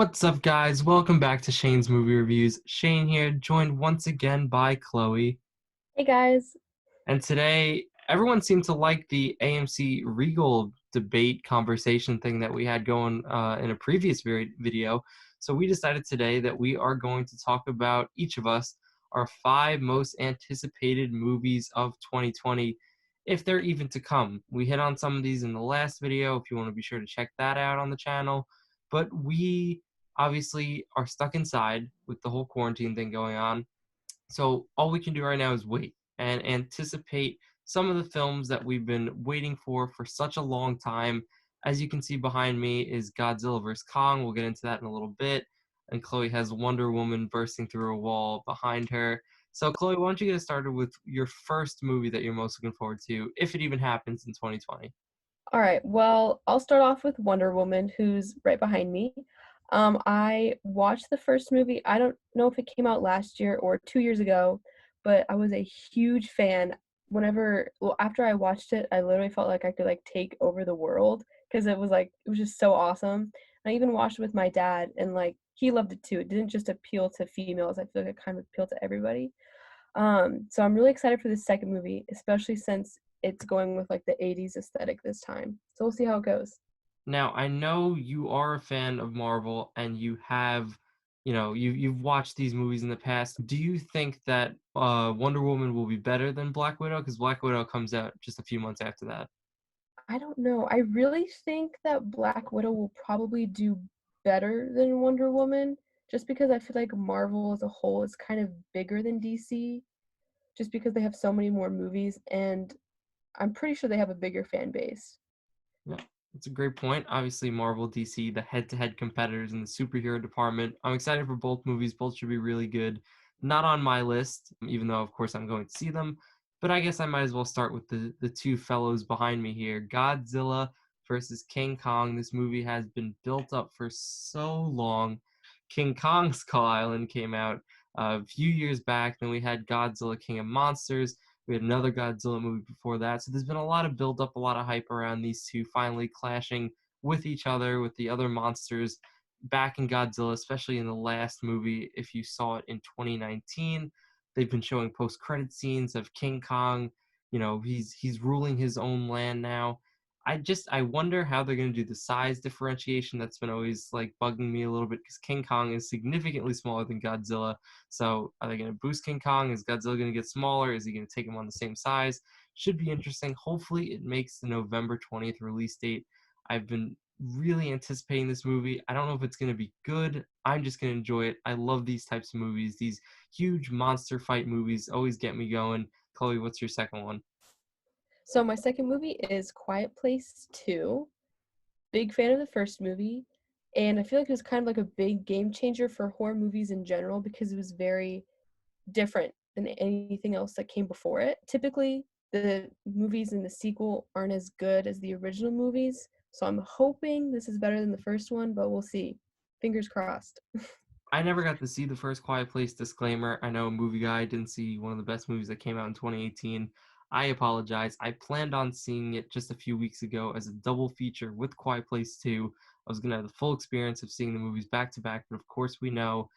What's up, guys? Welcome back to Shane's Movie Reviews. Shane here, joined once again by Chloe. Hey guys. And today, everyone seemed to like the AMC Regal debate conversation thing that we had going in a previous video. So we decided today that we are going to talk about each of us, our five most anticipated movies of 2020, if they're even to come. We hit on some of these in the last video, if you want to be sure to check that out on the channel. But we obviously are stuck inside with the whole quarantine thing going on. So all we can do right now is wait and anticipate some of the films that we've been waiting for such a long time. As you can see behind me is Godzilla vs. Kong. We'll get into that in a little bit. And Chloe has Wonder Woman bursting through a wall behind her. So Chloe, why don't you get us started with your first movie that you're most looking forward to, if it even happens in 2020? All right. Well, I'll start off with Wonder Woman, who's right behind me. I watched the first movie. I don't know if it came out last year or 2 years ago, but I was a huge fan. After I watched it, I literally felt like I could take over the world because it was just so awesome. I even watched it with my dad, and he loved it too. It didn't just appeal to females. I feel like it kind of appealed to everybody. So I'm really excited for the second movie, especially since it's going with the 80s aesthetic this time. So we'll see how it goes. Now, I know you are a fan of Marvel and you have, you've watched these movies in the past. Do you think that Wonder Woman will be better than Black Widow? Because Black Widow comes out just a few months after that. I don't know. I really think that Black Widow will probably do better than Wonder Woman, just because I feel like Marvel as a whole is kind of bigger than DC, just because they have so many more movies, and I'm pretty sure they have a bigger fan base. Yeah, that's a great point. Obviously, Marvel, DC, the head-to-head competitors in the superhero department. I'm excited for both movies. Both should be really good. Not on my list, even though, of course, I'm going to see them. But I guess I might as well start with the two fellows behind me here. Godzilla versus King Kong. This movie has been built up for so long. King Kong Skull Island came out a few years back. Then we had Godzilla King of Monsters. We had another Godzilla movie before that. So there's been a lot of build up, a lot of hype around these two finally clashing with each other, with the other monsters back in Godzilla, especially in the last movie. If you saw it in 2019, they've been showing post-credit scenes of King Kong. He's ruling his own land now. I wonder how they're going to do the size differentiation. That's been always like bugging me a little bit because King Kong is significantly smaller than Godzilla. So are they going to boost King Kong? Is Godzilla going to get smaller? Is he going to take him on the same size? Should be interesting. Hopefully it makes the November 20th release date. I've been really anticipating this movie. I don't know if it's going to be good. I'm just going to enjoy it. I love these types of movies. These huge monster fight movies always get me going. Chloe, what's your second one? So my second movie is Quiet Place 2. Big fan of the first movie, and I feel like it was kind of like a big game changer for horror movies in general because it was very different than anything else that came before it. Typically, the movies in the sequel aren't as good as the original movies, so I'm hoping this is better than the first one, but we'll see. Fingers crossed. I never got to see the first Quiet Place. Disclaimer, I know a movie guy didn't see one of the best movies that came out in 2018. I apologize. I planned on seeing it just a few weeks ago as a double feature with Quiet Place 2. I was going to have the full experience of seeing the movies back to back, but of course we know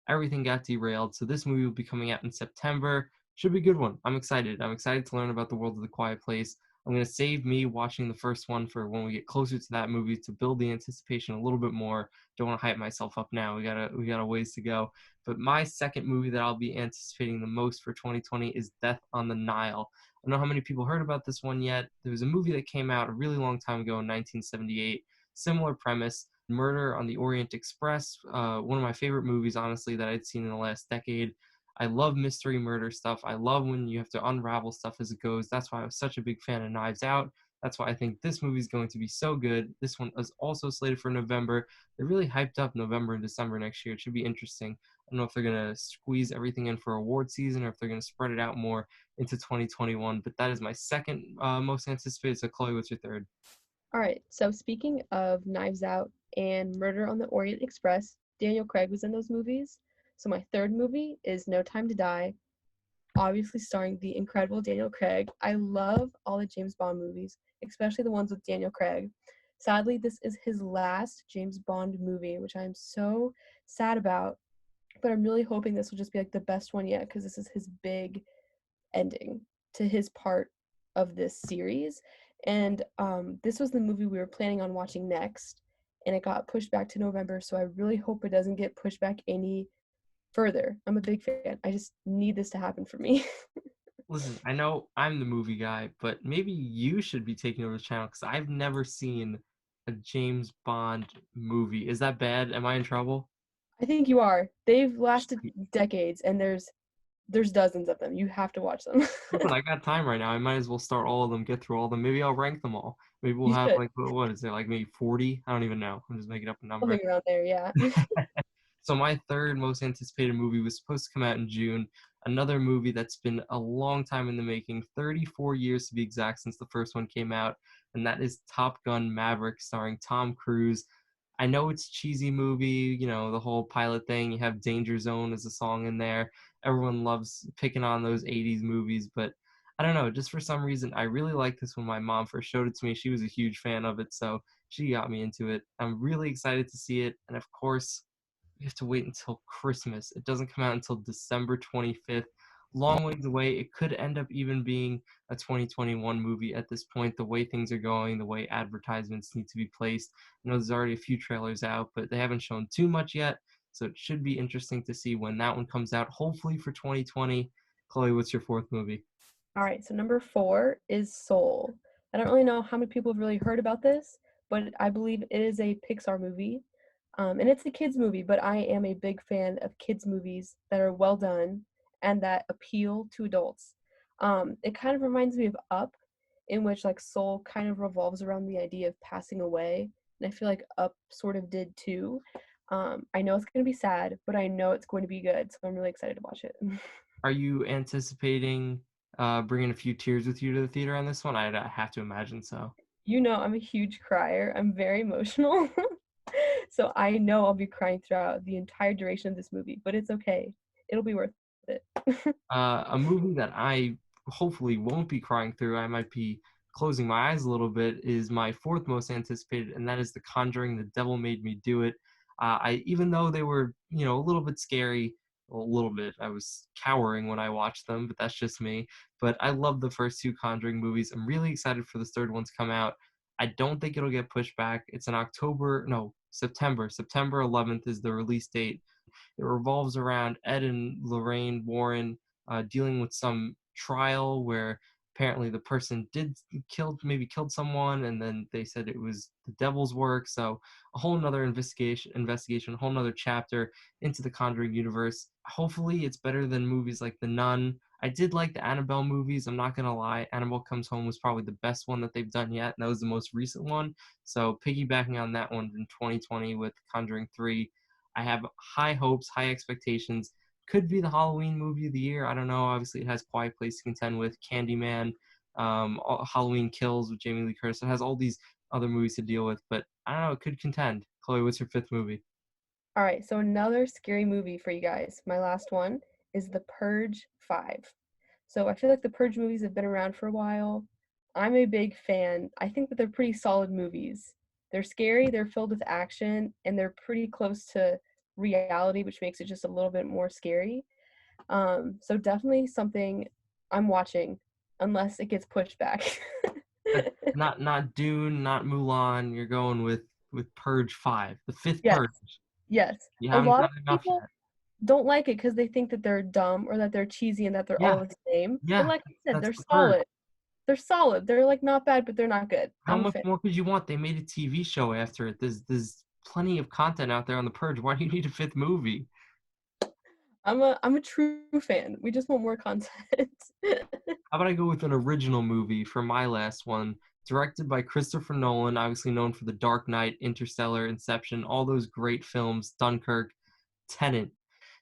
everything got derailed. So this movie will be coming out in September. Should be a good one. I'm excited. I'm excited to learn about the world of the Quiet Place. I'm going to save me watching the first one for when we get closer to that movie to build the anticipation a little bit more. Don't want to hype myself up now. We got a ways to go. But my second movie that I'll be anticipating the most for 2020 is Death on the Nile. I don't know how many people heard about this one yet. There was a movie that came out a really long time ago in 1978. Similar premise, Murder on the Orient Express. One of my favorite movies, honestly, that I'd seen in the last decade. I love mystery murder stuff. I love when you have to unravel stuff as it goes. That's why I was such a big fan of Knives Out. That's why I think this movie is going to be so good. This one is also slated for November. They're really hyped up November and December next year. It should be interesting. I don't know if they're going to squeeze everything in for award season or if they're going to spread it out more into 2021. But that is my second most anticipated. So, Chloe, what's your third? All right, so speaking of Knives Out and Murder on the Orient Express, Daniel Craig was in those movies. So my third movie is No Time to Die, obviously starring the incredible Daniel Craig. I love all the James Bond movies, especially the ones with Daniel Craig. Sadly, this is his last James Bond movie, which I'm so sad about, but I'm really hoping this will just be like the best one yet because this is his big ending to his part of this series. And this was the movie we were planning on watching next, and it got pushed back to November. So I really hope it doesn't get pushed back any further. I'm a big fan. I just need this to happen for me. Listen, I know I'm the movie guy, but maybe you should be taking over the channel because I've never seen a James Bond movie. Is that bad? Am I in trouble? I think you are. They've lasted decades, and there's dozens of them. You have to watch them. Listen, I got time right now. I might as well start all of them, get through all of them. Maybe I'll rank them all. Maybe we'll You have should. like what is it, like maybe 40? I don't even know. I'm just making up a Something number. around there, yeah. So my third most anticipated movie was supposed to come out in June. Another movie that's been a long time in the making, 34 years to be exact since the first one came out, and that is Top Gun Maverick starring Tom Cruise. I know it's a cheesy movie, you know, the whole pilot thing. You have Danger Zone as a song in there. Everyone loves picking on those 80s movies, but I don't know, just for some reason I really like this when my mom first showed it to me. She was a huge fan of it, so she got me into it. I'm really excited to see it, and of course, we have to wait until Christmas. It doesn't come out until December 25th. Long ways away. It could end up even being a 2021 movie at this point, the way things are going, the way advertisements need to be placed. I know there's already a few trailers out, but they haven't shown too much yet. So it should be interesting to see when that one comes out, hopefully for 2020. Chloe, what's your fourth movie? All right, so number 4 is Soul. I don't really know how many people have really heard about this, but I believe it is a Pixar movie. And it's a kids movie, but I am a big fan of kids movies that are well done and that appeal to adults. It kind of reminds me of Up, in which like Soul kind of revolves around the idea of passing away, and I feel like Up sort of did too. I know it's going to be sad, but I know it's going to be good, so I'm really excited to watch it. Are you anticipating bringing a few tears with you to the theater on this one? I have to imagine so. You know, I'm a huge crier. I'm very emotional. So I know I'll be crying throughout the entire duration of this movie, but it's okay. It'll be worth it. A movie that I hopefully won't be crying through, I might be closing my eyes a little bit, is my fourth most anticipated, and that is The Conjuring: The Devil Made Me Do It. I even though they were, you know, a little bit scary, a little bit, I was cowering when I watched them, but that's just me. But I love the first two Conjuring movies. I'm really excited for this third one to come out. I don't think it'll get pushed back. It's in October, no, September. September 11th is the release date. It revolves around Ed and Lorraine Warren dealing with some trial where apparently the person did maybe killed someone, and then they said it was the devil's work. So a whole nother investigation, a whole nother chapter into the Conjuring universe. Hopefully, it's better than movies like The Nun. I did like the Annabelle movies. I'm not gonna lie. Annabelle Comes Home was probably the best one that they've done yet, and that was the most recent one. So piggybacking on that one in 2020 with Conjuring 3, I have high hopes, high expectations. Could be the Halloween movie of the year. I don't know. Obviously, it has Quiet Place to contend with, Candyman, Halloween Kills with Jamie Lee Curtis. It has all these other movies to deal with, but I don't know. It could contend. Chloe, what's your fifth movie? All right, so another scary movie for you guys. My last one is The Purge 5. So I feel like the Purge movies have been around for a while. I'm a big fan. I think that they're pretty solid movies. They're scary, they're filled with action, and they're pretty close to reality, which makes it just a little bit more scary. So definitely something I'm watching unless it gets pushed back. Not Dune, not Mulan. You're going with Purge 5, the fifth Yes, Purge. yes. You A haven't lot of done enough people yet. don't like it because they think that they're dumb or that they're cheesy and that they're all Yeah, the same. But yeah. like I said, That's they're the Purge. solid. They're solid. They're like not bad, but they're not good. How I'm a much fan. more could you want? They made a TV show after it. There's plenty of content out there on the Purge. Why do you need a fifth movie? I'm a true fan. We just want more content. How about I go with an original movie for my last one, directed by Christopher Nolan, obviously known for The Dark Knight, Interstellar, Inception, all those great films, Dunkirk, Tenet.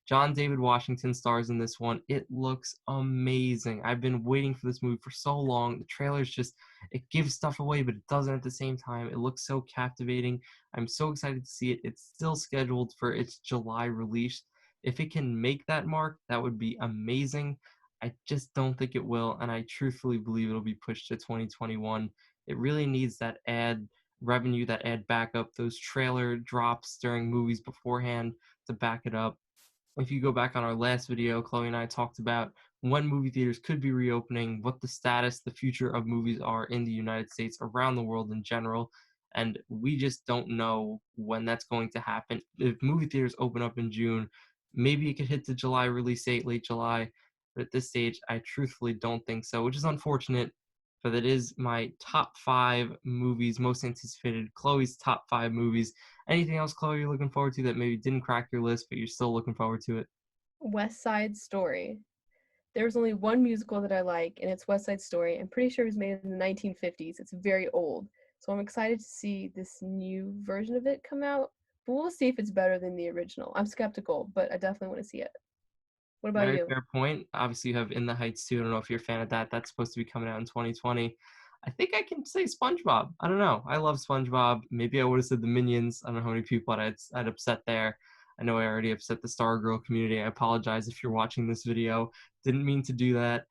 John David Washington stars in this one. It looks amazing. I've been waiting for this movie for so long. The trailers just, it gives stuff away, but it doesn't at the same time. It looks so captivating. I'm so excited to see it. It's still scheduled for its July release. If it can make that mark, that would be amazing. I just don't think it will, and I truthfully believe it'll be pushed to 2021. It really needs that add revenue that add back up those trailer drops during movies beforehand to back it up. If you go back on our last video, Chloe and I talked about when movie theaters could be reopening, what the status, the future of movies are in the United States, around the world in general. And we just don't know when that's going to happen. If movie theaters open up in June, maybe it could hit the July release date, late July. But at this stage, I truthfully don't think so, which is unfortunate. But it is my top 5 movies most anticipated. Chloe's top 5 movies. Anything else, Chloe, you're looking forward to that maybe didn't crack your list, but you're still looking forward to it? West Side Story. There's only one musical that I like, and it's West Side Story. I'm pretty sure it was made in the 1950s. It's very old. So I'm excited to see this new version of it come out. But we'll see if it's better than the original. I'm skeptical, but I definitely want to see it. What about Very you? fair point. Obviously, you have In the Heights too. I don't know if you're a fan of that. That's supposed to be coming out in 2020. I think I can say SpongeBob. I don't know. I love SpongeBob. Maybe I would have said the Minions. I don't know how many people I'd upset there. I know I already upset the Stargirl community. I apologize if you're watching this video. Didn't mean to do that.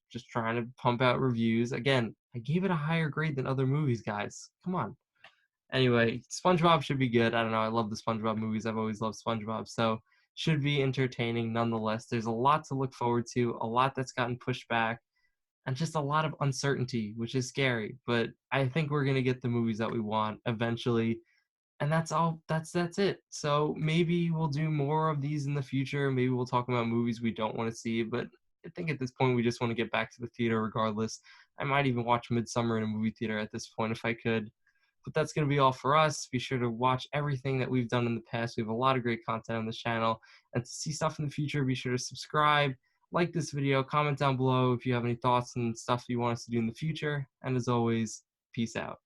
Just trying to pump out reviews. Again, I gave it a higher grade than other movies, guys. Come on. Anyway, SpongeBob should be good. I don't know. I love the SpongeBob movies. I've always loved SpongeBob. So should be entertaining nonetheless. There's a lot to look forward to, a lot that's gotten pushed back, and just a lot of uncertainty, which is scary. But I think we're gonna get the movies that we want eventually, and that's all. That's it. So maybe we'll do more of these in the future. Maybe we'll talk about movies we don't want to see, but I think at this point we just want to get back to the theater regardless. I might even watch Midsummer in a movie theater at this point if I could. But that's going to be all for us. Be sure to watch everything that we've done in the past. We have a lot of great content on this channel. And to see stuff in the future, be sure to subscribe, like this video, comment down below if you have any thoughts and stuff you want us to do in the future. And as always, peace out.